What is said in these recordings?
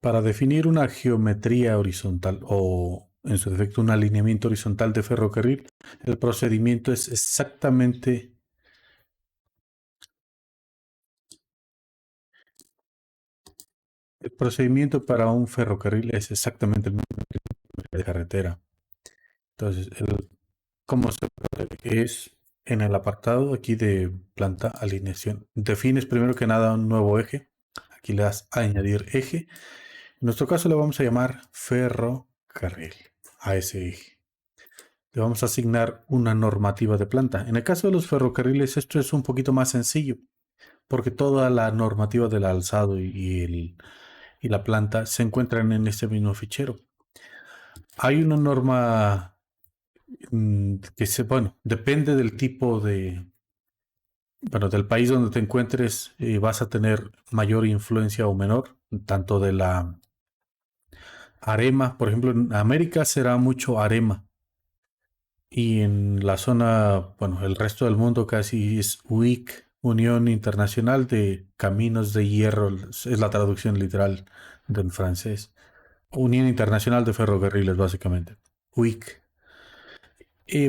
Para definir una geometría horizontal o, en su defecto, un alineamiento horizontal de ferrocarril, el procedimiento es exactamente el procedimiento para un ferrocarril es exactamente el mismo que de carretera. Entonces, ¿cómo se es en el apartado aquí de planta alineación? Defines primero que nada un nuevo eje. Aquí le das a añadir eje. En nuestro caso le vamos a llamar ferrocarril a ese eje. Le vamos a asignar una normativa de planta. En el caso de los ferrocarriles esto es un poquito más sencillo porque toda la normativa del alzado y la planta se encuentran en ese mismo fichero. Hay una norma bueno, depende del tipo bueno, del país donde te encuentres, vas a tener mayor influencia o menor, tanto de la AREMA, por ejemplo, en América será mucho AREMA y en la zona, bueno, el resto del mundo casi es UIC, Unión Internacional de Caminos de Hierro, es la traducción literal del francés. Unión Internacional de Ferrocarriles, básicamente. UIC.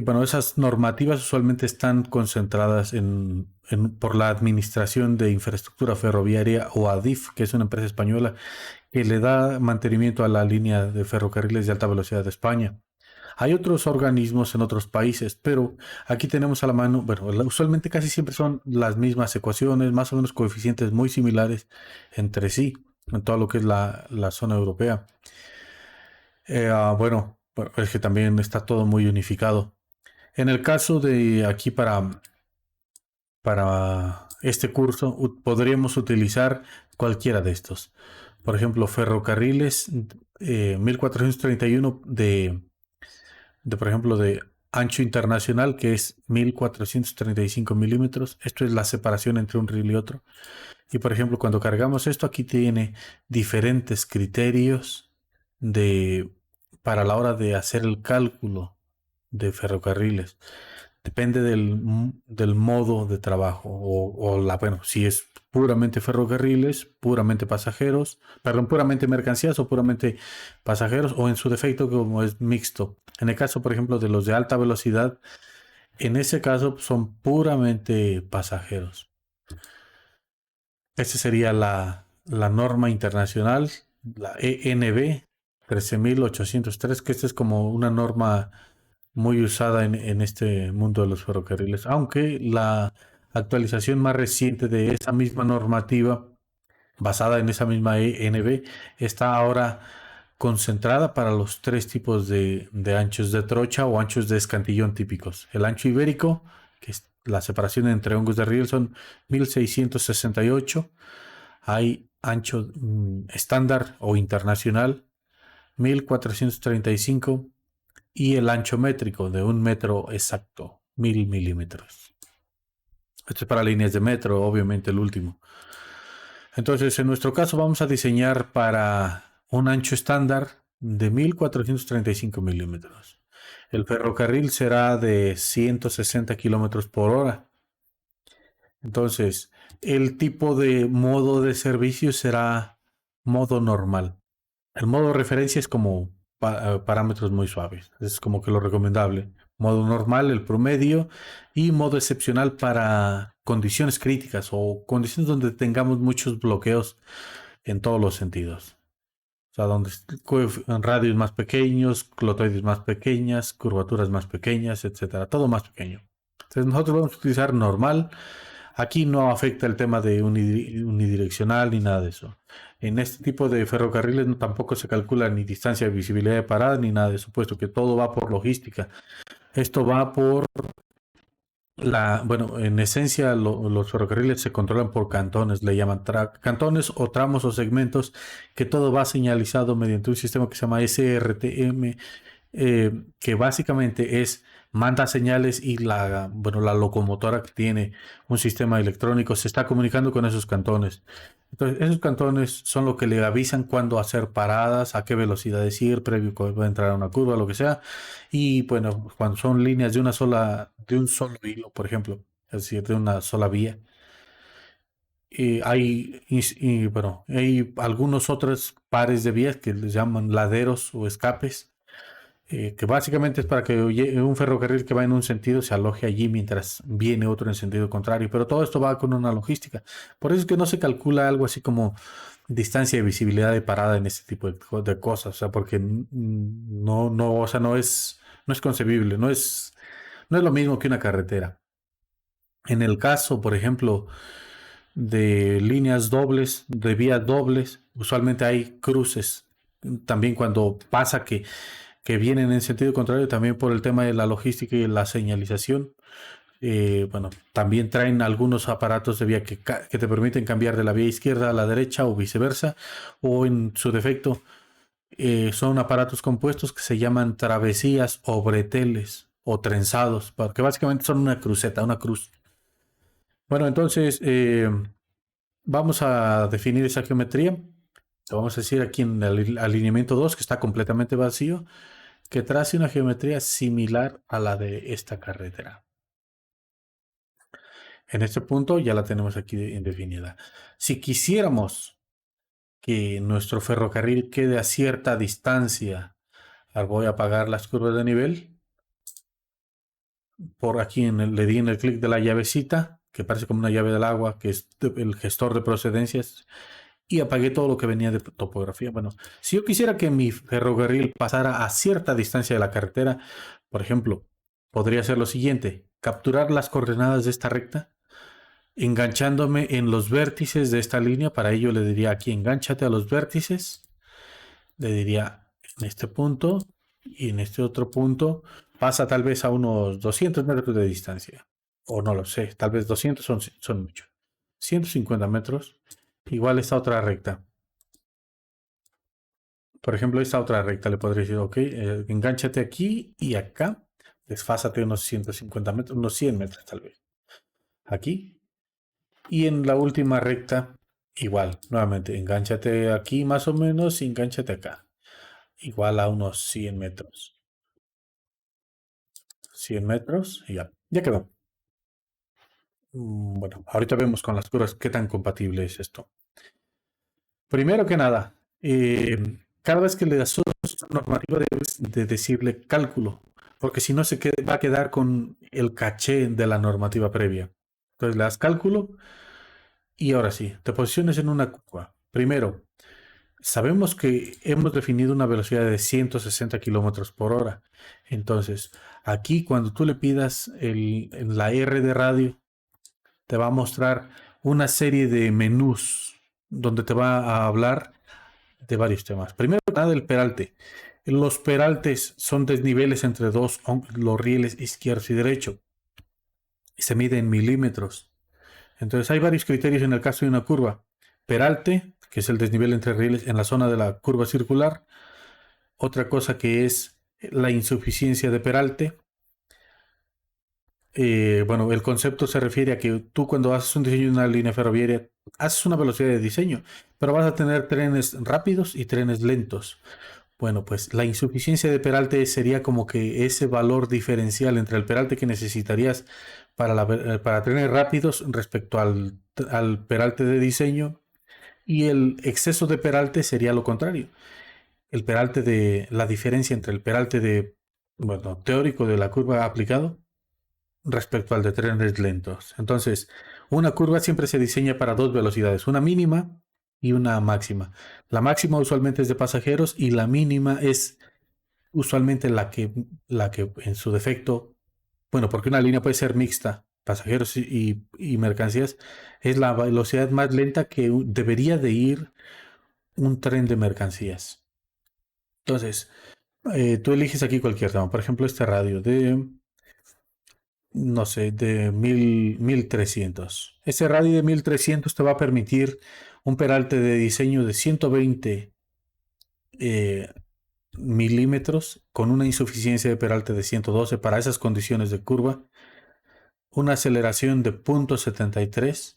Bueno, esas normativas usualmente están concentradas por la Administración de Infraestructura Ferroviaria o ADIF, que es una empresa española que le da mantenimiento a la línea de ferrocarriles de alta velocidad de España. Hay otros organismos en otros países, pero aquí tenemos a la mano, bueno, usualmente casi siempre son las mismas ecuaciones, más o menos coeficientes muy similares entre sí, en todo lo que es la zona europea. Bueno, es que también está todo muy unificado. En el caso de aquí para este curso podríamos utilizar cualquiera de estos. Por ejemplo, ferrocarriles 1431 por ejemplo, de ancho internacional, que es 1435 milímetros. Esto es la separación entre un ril y otro. Y por ejemplo, cuando cargamos esto, aquí tiene diferentes criterios de, para la hora de hacer el cálculo de ferrocarriles. Depende del modo de trabajo bueno, si es puramente ferrocarriles, puramente pasajeros, perdón, puramente mercancías o puramente pasajeros o en su defecto como es mixto. En el caso, por ejemplo, de los de alta velocidad, en ese caso son puramente pasajeros. Esa sería la norma internacional, la ENB 13803, que esta es como una norma muy usada en este mundo de los ferrocarriles, aunque la actualización más reciente de esa misma normativa, basada en esa misma ENB, está ahora concentrada para los tres tipos de anchos de trocha o anchos de escantillón típicos. El ancho ibérico, que es la separación entre hongos de riel, son 1668. Hay ancho estándar o internacional, 1435 y el ancho métrico de 1 metro exacto, 1000 milímetros. Esto es para líneas de metro, obviamente el último. Entonces, en nuestro caso vamos a diseñar para un ancho estándar de 1435 milímetros. El ferrocarril será de 160 kilómetros por hora. Entonces, el tipo de modo de servicio será modo normal. El modo referencia es como parámetros muy suaves. Es como que lo recomendable. Modo normal, el promedio, y modo excepcional para condiciones críticas o condiciones donde tengamos muchos bloqueos en todos los sentidos. O sea, donde radios más pequeños, clotoides más pequeñas, curvaturas más pequeñas, etcétera. Todo más pequeño. Entonces nosotros vamos a utilizar normal. Aquí no afecta el tema de unidireccional ni nada de eso. En este tipo de ferrocarriles tampoco se calcula ni distancia de visibilidad de parada ni nada de eso, puesto que todo va por logística. Esto va por bueno, en esencia los ferrocarriles se controlan por cantones, le llaman cantones o tramos o segmentos, que todo va señalizado mediante un sistema que se llama SRTM, que básicamente manda señales y bueno, la locomotora que tiene un sistema electrónico se está comunicando con esos cantones. Entonces, esos cantones son lo que le avisan cuándo hacer paradas, a qué velocidades ir, previo que va a entrar a una curva, lo que sea. Y bueno, cuando son líneas de un solo hilo, por ejemplo, es decir, de una sola vía, Bueno, hay algunos otros pares de vías que les llaman laderos o escapes, que básicamente es para que un ferrocarril que va en un sentido se aloje allí mientras viene otro en sentido contrario, pero todo esto va con una logística. Por eso es que no se calcula algo así como distancia de visibilidad de parada en este tipo de cosas, o sea, porque no, o sea, no es concebible, no es lo mismo que una carretera. En el caso, por ejemplo, de líneas dobles, de vías dobles, usualmente hay cruces. También cuando pasa que vienen en sentido contrario, también por el tema de la logística y la señalización. Bueno, también traen algunos aparatos de vía que te permiten cambiar de la vía izquierda a la derecha o viceversa, o en su defecto, son aparatos compuestos que se llaman travesías o breteles o trenzados, porque básicamente son una cruceta, una cruz. Bueno, entonces vamos a definir esa geometría. Lo vamos a decir aquí en el alineamiento 2 que está completamente vacío, que trace una geometría similar a la de esta carretera. En este punto ya la tenemos aquí definida. Si quisiéramos que nuestro ferrocarril quede a cierta distancia, voy a apagar las curvas de nivel. Por aquí le di en el clic de la llavecita, que parece como una llave del agua, que es el gestor de procedencias, y apagué todo lo que venía de topografía. Bueno, si yo quisiera que mi ferrocarril pasara a cierta distancia de la carretera, por ejemplo, podría hacer lo siguiente: capturar las coordenadas de esta recta, enganchándome en los vértices de esta línea. Para ello le diría aquí, engánchate a los vértices. Le diría en este punto y en este otro punto. Pasa tal vez a unos 200 metros de distancia. O no lo sé, tal vez 200 son mucho. 150 metros. Igual esta otra recta. Por ejemplo, esta otra recta le podría decir, ok, engánchate aquí y acá. Desfásate unos 150 metros, unos 100 metros tal vez. Aquí. Y en la última recta, igual, nuevamente, engánchate aquí más o menos y engánchate acá. Igual a unos 100 metros. 100 metros y ya quedó. Bueno, ahorita vemos con las curvas qué tan compatible es esto. Primero que nada, cada vez que le das una normativa debes de decirle cálculo, porque si no va a quedar con el caché de la normativa previa. Entonces le das cálculo y ahora sí, te posiciones en una curva. Primero, sabemos que hemos definido una velocidad de 160 kilómetros por hora. Entonces, aquí cuando tú le pidas en la R de radio, te va a mostrar una serie de menús donde te va a hablar de varios temas. Primero, nada del peralte. Los peraltes son desniveles entre los rieles izquierdo y derecho. Y se mide en milímetros. Entonces hay varios criterios en el caso de una curva. Peralte, que es el desnivel entre rieles en la zona de la curva circular. Otra cosa que es la insuficiencia de peralte. Bueno, el concepto se refiere a que tú cuando haces un diseño de una línea ferroviaria, haces una velocidad de diseño, pero vas a tener trenes rápidos y trenes lentos. Bueno, pues la insuficiencia de peralte sería como que ese valor diferencial entre el peralte que necesitarías para trenes rápidos respecto al peralte de diseño, y el exceso de peralte sería lo contrario. La diferencia entre el peralte bueno, teórico de la curva aplicado respecto al de trenes lentos. Entonces, una curva siempre se diseña para dos velocidades, una mínima y una máxima. La máxima usualmente es de pasajeros y la mínima es usualmente la que en su defecto, bueno, porque una línea puede ser mixta, pasajeros y mercancías, es la velocidad más lenta que debería de ir un tren de mercancías. Entonces, tú eliges aquí cualquier tema, por ejemplo, este radio de no sé, de 1300. Ese radio de 1300 te va a permitir un peralte de diseño de 120 eh, milímetros con una insuficiencia de peralte de 112 para esas condiciones de curva, una aceleración de 0.73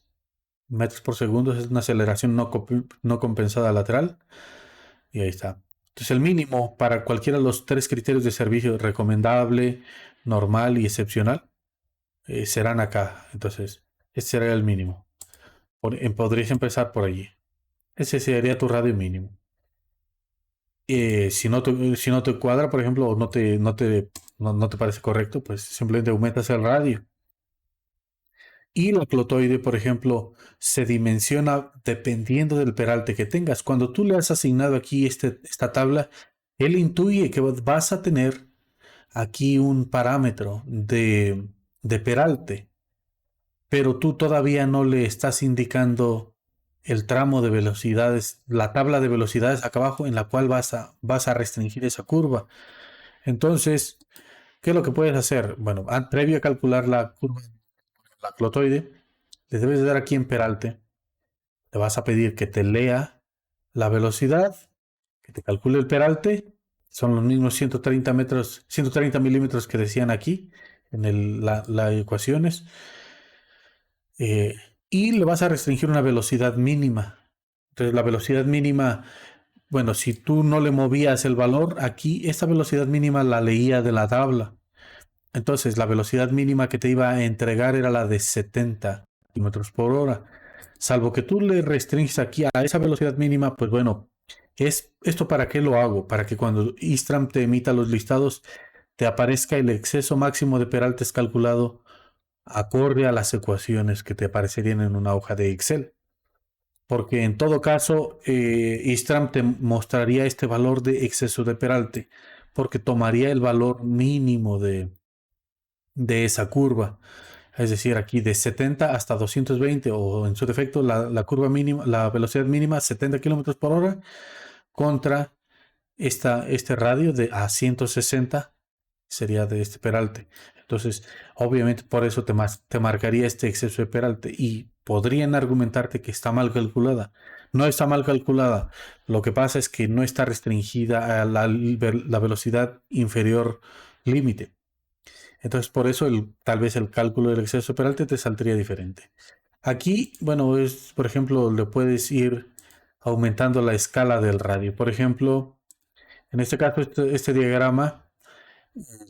metros por segundo, es una aceleración no compensada lateral, y ahí está. Entonces el mínimo para cualquiera de los tres criterios de servicio, recomendable, normal y excepcional, serán acá. Entonces, este será el mínimo. Podrías empezar por allí. Ese sería tu radio mínimo. Si no te cuadra, por ejemplo, o no te parece correcto, pues simplemente aumentas el radio. Y la clotoide, por ejemplo, se dimensiona dependiendo del peralte que tengas. Cuando tú le has asignado aquí esta tabla, él intuye que vas a tener aquí un parámetro de peralte, pero tú todavía no le estás indicando el tramo de velocidades, la tabla de velocidades acá abajo en la cual vas a restringir esa curva. Entonces, ¿qué es lo que puedes hacer? Bueno, previo a calcular la curva, la clotoide, le debes de dar aquí en peralte. Le vas a pedir que te lea la velocidad, que te calcule el peralte. Son los mismos 130 metros, 130 milímetros que decían aquí en las ecuaciones. eh, y le vas a restringir una velocidad mínima. Entonces la velocidad mínima, bueno, si tú no le movías el valor, aquí esta velocidad mínima la leía de la tabla. Entonces la velocidad mínima que te iba a entregar era la de 70 kilómetros por hora. Salvo que tú le restringes aquí a esa velocidad mínima, pues bueno, ¿esto para qué lo hago? Para que cuando Istram te emita los listados, te aparezca el exceso máximo de peraltes calculado acorde a las ecuaciones que te aparecerían en una hoja de Excel. Porque en todo caso, Istram te mostraría este valor de exceso de peralte, porque tomaría el valor mínimo de esa curva. Es decir, aquí de 70 hasta 220 o en su defecto la curva mínima, la velocidad mínima 70 kilómetros por hora contra este radio de a 160 sería de este peralte. Entonces, obviamente por eso te marcaría este exceso de peralte y podrían argumentarte que está mal calculada. No está mal calculada. Lo que pasa es que no está restringida a la velocidad inferior límite. Entonces, por eso tal vez el cálculo del exceso de peralte te saldría diferente. Aquí, bueno, por ejemplo, le puedes ir aumentando la escala del radio. Por ejemplo, en este caso, este diagrama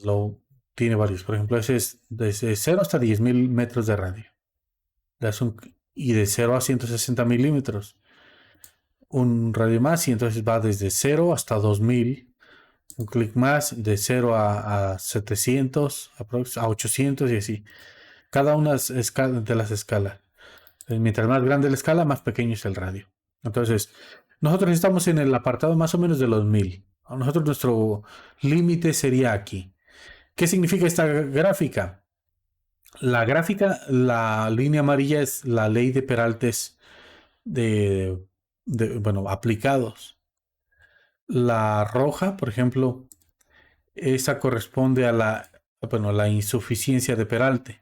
lo tiene varios. Por ejemplo, ese es desde 0 hasta 10.000 metros de radio. Y de 0 a 160 milímetros. Un radio más y entonces va desde 0 hasta 2000. Un clic más de 0 a 700, a 800 y así. Cada una de las escalas. Mientras más grande la escala, más pequeño es el radio. Entonces, nosotros estamos en el apartado más o menos de los 1000. A nosotros nuestro límite sería aquí. ¿Qué significa esta gráfica? La gráfica, la línea amarilla es la ley de peraltes bueno, aplicados. La roja, por ejemplo, esa corresponde a la insuficiencia de peralte.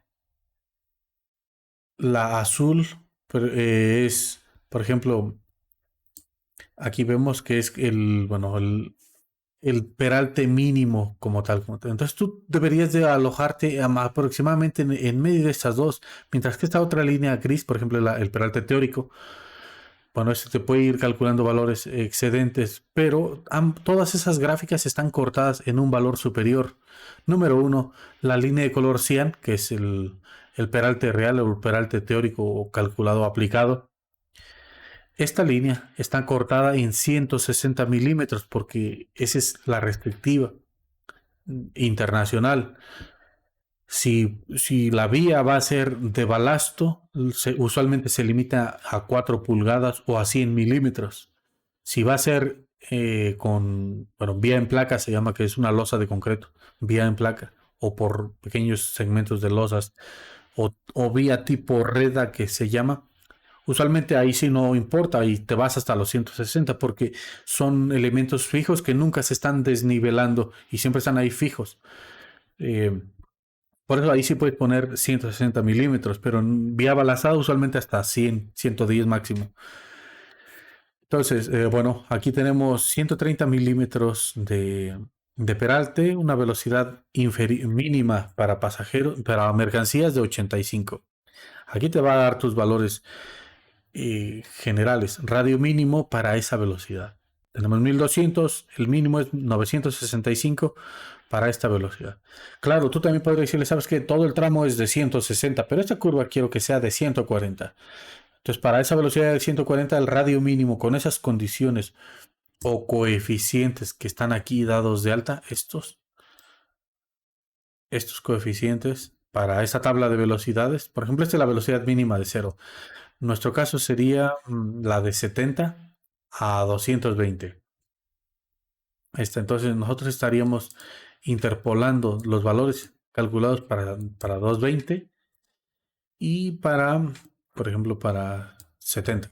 La azul es, por ejemplo, aquí vemos que es el peralte mínimo como tal. Entonces tú deberías de alojarte aproximadamente en medio de estas dos, mientras que esta otra línea gris, por ejemplo, el peralte teórico, bueno, este te puede ir calculando valores excedentes, pero todas esas gráficas están cortadas en un valor superior. Número uno, la línea de color cian, que es el peralte real o el peralte teórico o calculado aplicado. Esta línea está cortada en 160 milímetros porque esa es la restrictiva internacional. Si la vía va a ser de balasto, usualmente se limita a 4 pulgadas o a 100 milímetros. Si va a ser vía en placa, se llama que es una losa de concreto, vía en placa, o por pequeños segmentos de losas, o vía tipo reda que se llama. Usualmente ahí sí no importa y te vas hasta los 160 porque son elementos fijos que nunca se están desnivelando y siempre están ahí fijos. Por eso ahí sí puedes poner 160 milímetros, pero en vía balazada usualmente hasta 100, 110 máximo. Entonces, bueno, aquí tenemos 130 milímetros de peralte, una velocidad mínima para pasajeros, para mercancías de 85. Aquí te va a dar tus valores generales, radio mínimo para esa velocidad. Tenemos 1200, el mínimo es 965 para esta velocidad. Claro, tú también podrías decirle, sabes que todo el tramo es de 160, pero esta curva quiero que sea de 140. Entonces, para esa velocidad de 140, el radio mínimo con esas condiciones o coeficientes que están aquí dados de alta, estos coeficientes para esa tabla de velocidades, por ejemplo, esta es la velocidad mínima de cero. En nuestro caso sería la de 70 a 220. Entonces nosotros estaríamos interpolando los valores calculados para 220 y por ejemplo, para 70.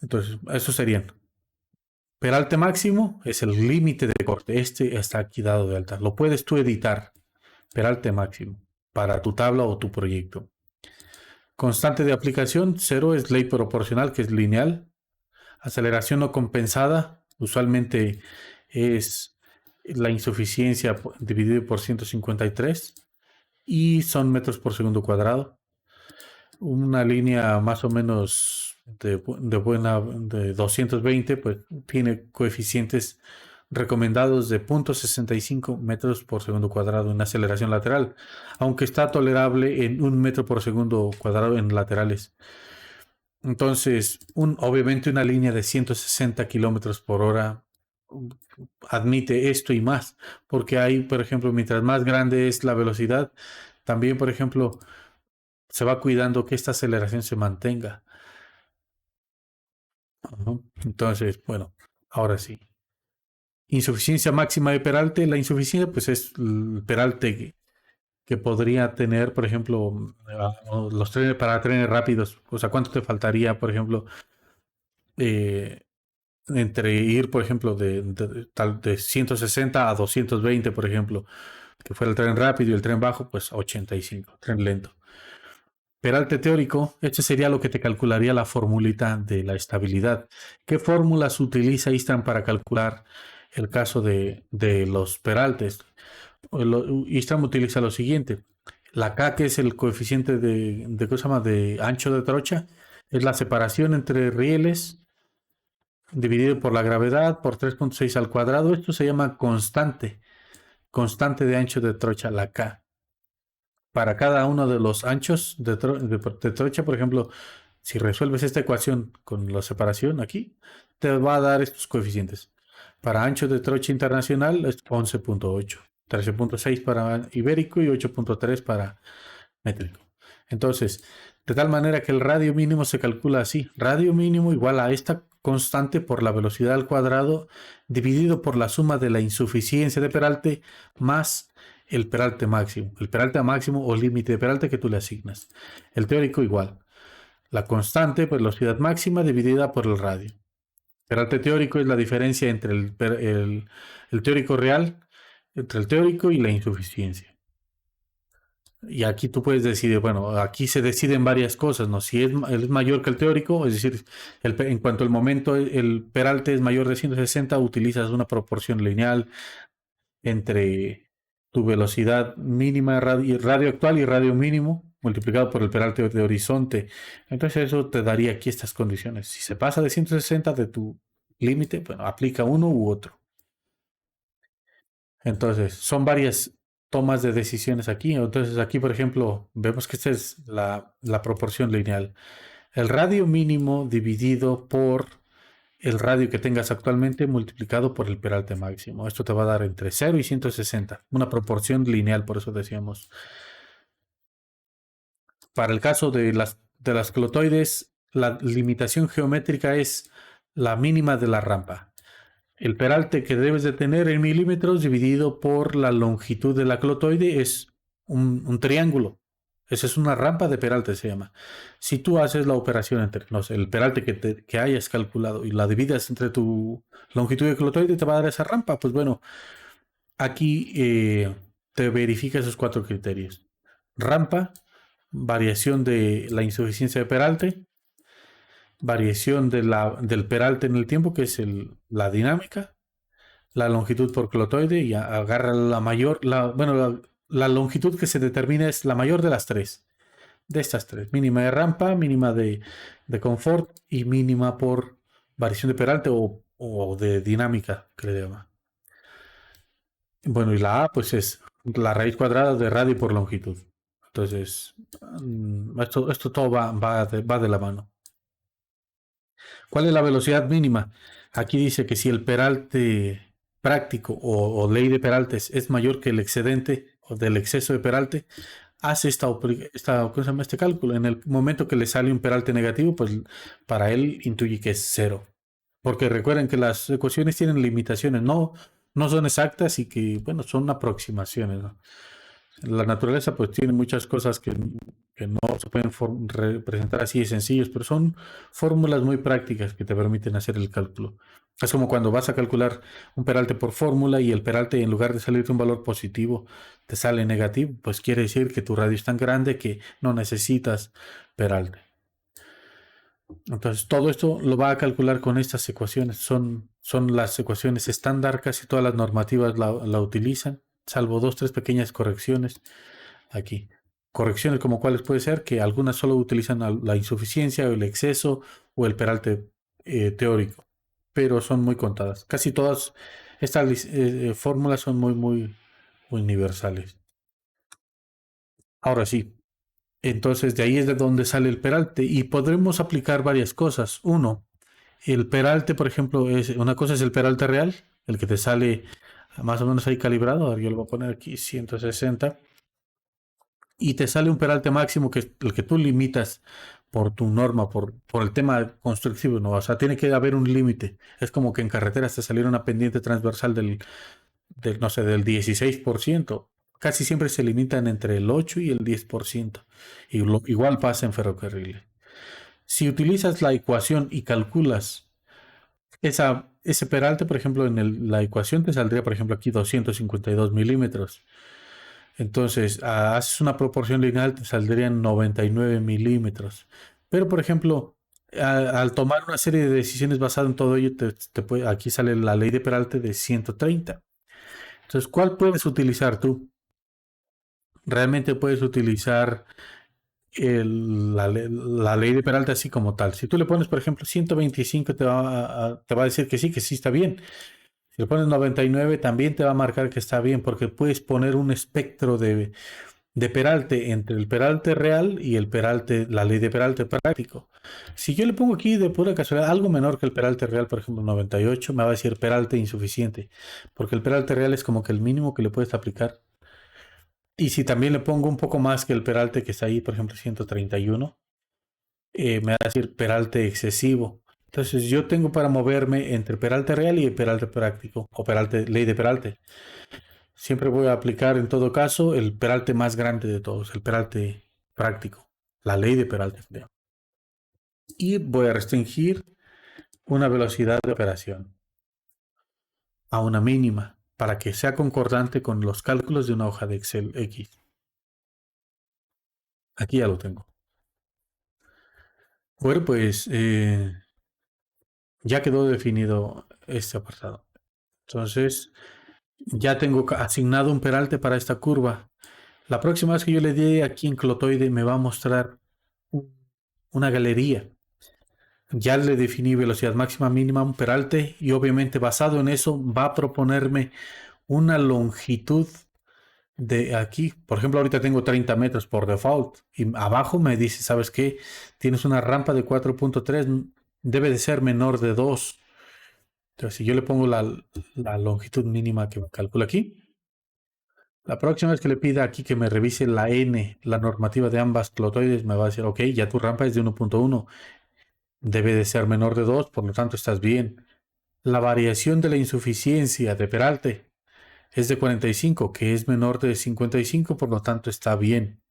Entonces, esos serían. Peralte máximo es el límite de corte. Este está aquí dado de alta. Lo puedes tú editar. Peralte máximo para tu tabla o tu proyecto. Constante de aplicación, cero es ley proporcional, que es lineal. Aceleración no compensada, usualmente es la insuficiencia dividido por 153 y son metros por segundo cuadrado. Una línea más o menos de 220, pues tiene coeficientes recomendados de 0.65 metros por segundo cuadrado en aceleración lateral, aunque está tolerable en 1 metro por segundo cuadrado en laterales. Entonces, obviamente una línea de 160 kilómetros por hora admite esto y más, porque hay, por ejemplo, mientras más grande es la velocidad, también, por ejemplo, se va cuidando que esta aceleración se mantenga. Entonces, bueno, ahora sí. Insuficiencia máxima de peralte. La insuficiencia, pues es el peralte que podría tener, por ejemplo, los trenes para trenes rápidos. O sea, ¿cuánto te faltaría, por ejemplo, eh, entre ir, por ejemplo, de 160 a 220, por ejemplo, que fuera el tren rápido y el tren bajo, pues 85, tren lento. Peralte teórico, este sería lo que te calcularía la formulita de la estabilidad. ¿Qué fórmulas utiliza Easton para calcular el caso de los peraltes? Easton utiliza lo siguiente. La K, que es el coeficiente ¿qué se llama? De ancho de trocha, es la separación entre rieles dividido por la gravedad por 3.6 al cuadrado. Esto se llama constante de ancho de trocha, la K. Para cada uno de los anchos de trocha, por ejemplo, si resuelves esta ecuación con la separación aquí, te va a dar estos coeficientes. Para ancho de trocha internacional es 11.8, 13.6 para ibérico y 8.3 para métrico. Entonces, de tal manera que el radio mínimo se calcula así. Radio mínimo igual a esta constante por la velocidad al cuadrado dividido por la suma de la insuficiencia de peralte más el peralte máximo. El peralte máximo o límite de peralte que tú le asignas. El teórico igual. La constante, velocidad máxima dividida por el radio. Peralte teórico es la diferencia entre el teórico real, entre el teórico y la insuficiencia. Y aquí tú puedes decidir, bueno, aquí se deciden varias cosas, ¿no? Si es mayor que el teórico, es decir, en cuanto al momento el peralte es mayor de 160, utilizas una proporción lineal entre tu velocidad mínima radio actual y radio mínimo multiplicado por el peralte de horizonte. Entonces eso te daría aquí estas condiciones. Si se pasa de 160 de tu límite, bueno, aplica uno u otro. Entonces, son varias tomas de decisiones aquí. Entonces, aquí, por ejemplo, vemos que esta es la proporción lineal. El radio mínimo dividido por el radio que tengas actualmente multiplicado por el peralte máximo. Esto te va a dar entre 0 y 160. Una proporción lineal, por eso decíamos. Para el caso de las clotoides, la limitación geométrica es la mínima de la rampa. El peralte que debes de tener en milímetros dividido por la longitud de la clotoide es un triángulo. Esa es una rampa de peralte, se llama. Si tú haces la operación entre no sé, el peralte que hayas calculado y la divides entre tu longitud de clotoide, te va a dar esa rampa. Pues bueno, aquí te verifica esos 4 criterios. Rampa, variación de la insuficiencia de peralte, variación del peralte en el tiempo, que es la dinámica, la longitud por clotoide y agarra la mayor, la longitud que se determina es la mayor de las tres, de estas tres, mínima de rampa, mínima de confort y mínima por variación de peralte o de dinámica, que le llama. Bueno, y la A pues es la raíz cuadrada de radio por longitud. Entonces, esto todo va de la mano. ¿Cuál es la velocidad mínima? Aquí dice que si el peralte práctico o ley de peraltes es mayor que el excedente o del exceso de peralte, hace ¿cómo se llama? Este cálculo. En el momento que le sale un peralte negativo, pues para él intuye que es cero. Porque recuerden que las ecuaciones tienen limitaciones, no son exactas y que, bueno, son aproximaciones, ¿no? La naturaleza pues tiene muchas cosas que no se pueden representar así de sencillos, pero son fórmulas muy prácticas que te permiten hacer el cálculo. Es como cuando vas a calcular un peralte por fórmula y el peralte en lugar de salirte un valor positivo te sale negativo, pues quiere decir que tu radio es tan grande que no necesitas peralte. Entonces todo esto lo va a calcular con estas ecuaciones. Son las ecuaciones estándar, casi todas las normativas la utilizan, salvo dos, tres pequeñas correcciones aquí. Correcciones como cuáles puede ser, que algunas solo utilizan la insuficiencia o el exceso o el peralte teórico, pero son muy contadas. Casi todas estas fórmulas son muy universales. Ahora sí, entonces de ahí es de donde sale el peralte y podremos aplicar varias cosas. Uno, el peralte, por ejemplo, una cosa es el peralte real, el que te sale más o menos ahí calibrado. Ahora yo lo voy a poner aquí 160 y te sale un peralte máximo que es el que tú limitas por tu norma, por el tema constructivo, ¿no? O sea, tiene que haber un límite. Es como que en carreteras te saliera una pendiente transversal no sé, del 16%. Casi siempre se limitan entre el 8 y el 10%. Y igual pasa en ferrocarriles. Si utilizas la ecuación y calculas ese peralte, por ejemplo, en la ecuación te saldría, por ejemplo, aquí 252 milímetros. Entonces, haces una proporción lineal, te saldrían 99 milímetros. Pero, por ejemplo, al tomar una serie de decisiones basadas en todo ello, aquí sale la ley de Peralte de 130. Entonces, ¿cuál puedes utilizar tú? Realmente puedes utilizar la ley de Peralta así como tal. Si tú le pones, por ejemplo, 125, te va a decir que sí está bien. Si le pones 99, también te va a marcar que está bien, porque puedes poner un espectro de peralte entre el peralte real y el peralte, la ley de peralte práctico. Si yo le pongo aquí de pura casualidad algo menor que el peralte real, por ejemplo 98, me va a decir peralte insuficiente, porque el peralte real es como que el mínimo que le puedes aplicar. Y si también le pongo un poco más que el peralte que está ahí, por ejemplo 131, me va a decir peralte excesivo. Entonces yo tengo para moverme entre peralte real y peralte práctico, o peralte, ley de peralte. Siempre voy a aplicar en todo caso el peralte más grande de todos, el peralte práctico, la ley de peralte. Y voy a restringir una velocidad de operación a una mínima para que sea concordante con los cálculos de una hoja de Excel X. Aquí ya lo tengo. Bueno, pues ya quedó definido este apartado. Entonces, ya tengo asignado un peralte para esta curva. La próxima vez que yo le dé aquí en clotoide me va a mostrar una galería. Ya le definí velocidad máxima, mínima, un peralte y obviamente basado en eso va a proponerme una longitud de aquí. Por ejemplo, ahorita tengo 30 metros por default y abajo me dice, ¿sabes qué? Tienes una rampa de 4.3, debe de ser menor de 2. Entonces, si yo le pongo la longitud mínima que calcula aquí, la próxima vez que le pida aquí que me revise la N, la normativa de ambas clotoides, me va a decir, ok, ya tu rampa es de 1.1, debe de ser menor de 2, por lo tanto estás bien. La variación de la insuficiencia de peralte es de 45, que es menor de 55, por lo tanto está bien.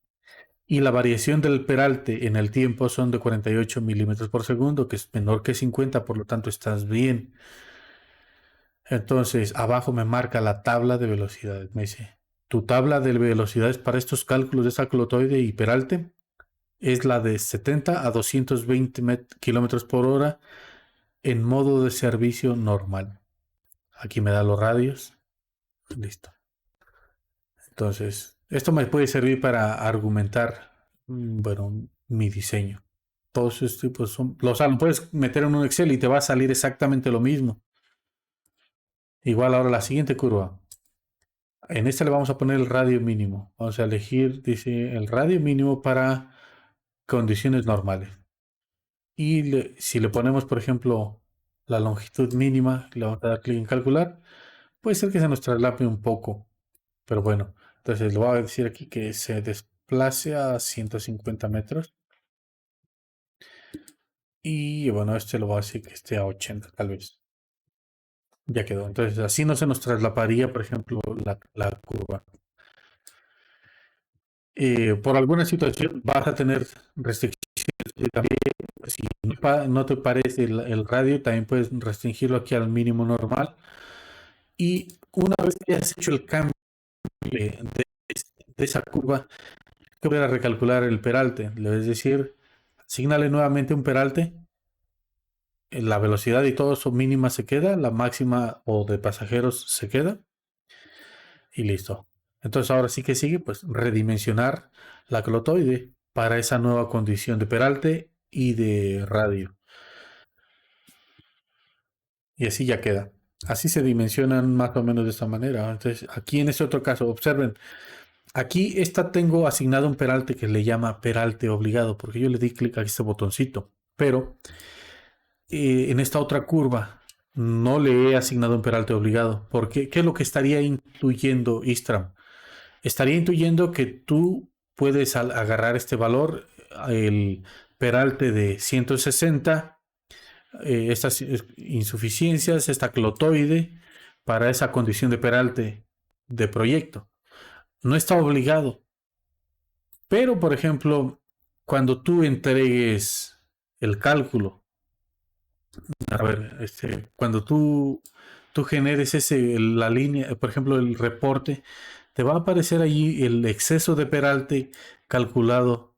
Y la variación del peralte en el tiempo son de 48 milímetros por segundo, que es menor que 50, por lo tanto estás bien. Entonces, abajo me marca la tabla de velocidades. Me dice, tu tabla de velocidades para estos cálculos de esta clotoide y peralte es la de 70 a 220 kilómetros por hora en modo de servicio normal. Aquí me da los radios. Listo. Entonces, esto me puede servir para argumentar, bueno, mi diseño. Todos estos tipos lo puedes meter en un Excel y te va a salir exactamente lo mismo. Igual ahora la siguiente curva. En este le vamos a poner el radio mínimo. Vamos a elegir, dice, el radio mínimo para condiciones normales. Y si le ponemos, por ejemplo, la longitud mínima, le vamos a dar clic en calcular, puede ser que se nos traslape un poco. Pero bueno, entonces le voy a decir aquí que se desplace a 150 metros. Y bueno, este lo voy a decir que esté a 80 tal vez. Ya quedó. Entonces así no se nos traslaparía, por ejemplo, la curva. Por alguna situación vas a tener restricciones. También, si no te parece el radio, también puedes restringirlo aquí al mínimo normal. Y una vez que hayas hecho el cambio de esa curva, que voy a recalcular el peralte. Le voy a decir, asignale nuevamente un peralte. La velocidad y todo eso mínima se queda, la máxima o de pasajeros se queda y listo. Entonces ahora sí que sigue, pues redimensionar la clotoide para esa nueva condición de peralte y de radio. Y así ya queda. Así se dimensionan más o menos de esta manera. Entonces aquí en este otro caso, observen, aquí esta tengo asignado un peralte que le llama peralte obligado, porque yo le di clic a este botoncito. Pero en esta otra curva no le he asignado un peralte obligado. Porque, ¿qué es lo que estaría intuyendo Istram? Estaría intuyendo que tú puedes agarrar este valor, el peralte de 160, estas insuficiencias, esta clotoide, para esa condición de peralte de proyecto. No está obligado. Pero, por ejemplo, cuando tú entregues el cálculo, a ver, cuando tú generes la línea, por ejemplo, el reporte, te va a aparecer allí el exceso de peralte calculado,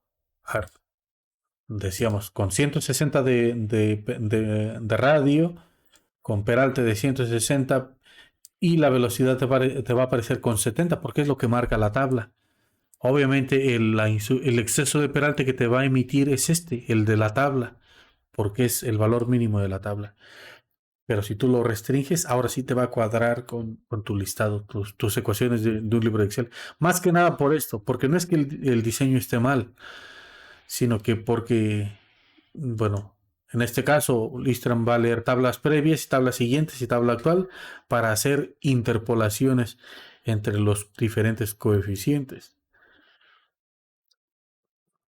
decíamos, con 160 de radio, con peralte de 160 y la velocidad te va a aparecer con 70 porque es lo que marca la tabla. Obviamente el exceso de peralte que te va a emitir es el de la tabla, porque es el valor mínimo de la tabla. Pero si tú lo restringes, ahora sí te va a cuadrar con tu listado, tus ecuaciones de un libro de Excel. Más que nada por esto, porque no es que el diseño esté mal, sino que porque, bueno, en este caso, Listran va a leer tablas previas, tablas siguientes y tabla actual para hacer interpolaciones entre los diferentes coeficientes.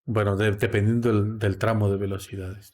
Bueno, dependiendo del tramo de velocidades.